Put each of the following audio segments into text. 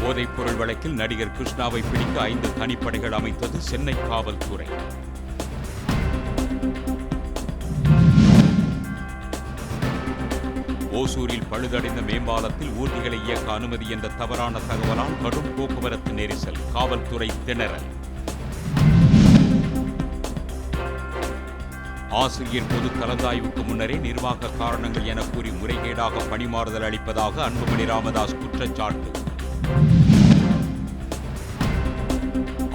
போதைப்பொருள் வழக்கில் நடிகர் கிருஷ்ணாவை பிடிக்க 5 தனிப்படைகள் அமைத்தது சென்னை காவல்துறை. ஓசூரில் பழுதடைந்த மேம்பாலத்தில் ஊர்திகளை இயக்க அனுமதி என்ற தவறான தகவலால் கடும் போக்குவரத்து நெரிசல், காவல்துறை திணறல். ஆசிரியர் பொது கலந்தாய்வுக்கு முன்னரே நிர்வாக காரணங்கள் என கூறி முறைகேடாக பணிமாறுதல் அளிப்பதாக அன்புமணி ராமதாஸ் குற்றச்சாட்டு.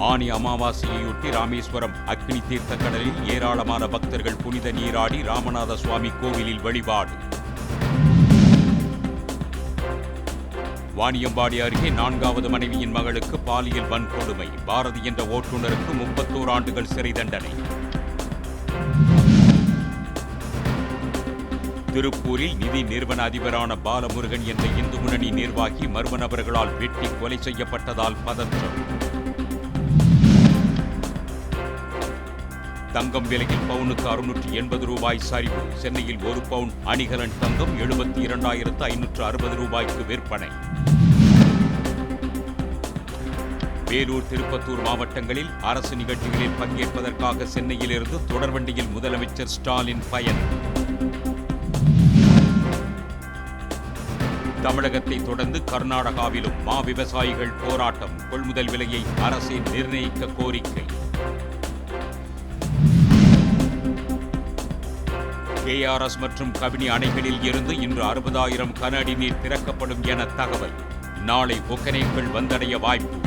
ஆனி அமாவாசையையொட்டி ராமேஸ்வரம் அக்னி தீர்த்த கடலில் ஏராளமான பக்தர்கள் புனித நீராடி ராமநாத சுவாமி கோவிலில் வழிபாடு. வாணியம்பாடி அருகே 4வது மனைவியின் மகளுக்கு பாலியல் வன்கொடுமை, பாரதி என்ற ஓட்டுநருக்கு 31 ஆண்டுகள் சிறை தண்டனை. திருப்பூரில் நிதி நிறுவன அதிபரான பாலமுருகன் என்ற இந்து முன்னணி நிர்வாகி மர்ம நபர்களால் வெட்டி கொலை செய்யப்பட்டதால் பதற்றம். தங்கம் விலையில் பவுனுக்கு 680 ரூபாய் சரிவு. சென்னையில் 1 பவுன் அணிகலன் தங்கம் 72,560 ரூபாய்க்கு விற்பனை. வேலூர், திருப்பத்தூர் மாவட்டங்களில் அரசு நிகழ்ச்சிகளில் பங்கேற்பதற்காக சென்னையிலிருந்து தொடர்வண்டியில் முதலமைச்சர் ஸ்டாலின் பயணம். தமிழகத்தை தொடர்ந்து கர்நாடகாவிலும் மா விவசாயிகள் போராட்டம், கொள்முதல் விலையை அரசே நிர்ணயிக்க கோரிக்கை. கேஆர்எஸ் மற்றும் கபினி அணைகளில் இருந்து இன்று 60,000 கன அடி நீர் திறக்கப்படும் என தகவல். நாளை ஒகேனக்கல் வந்தடைய வாய்ப்பு.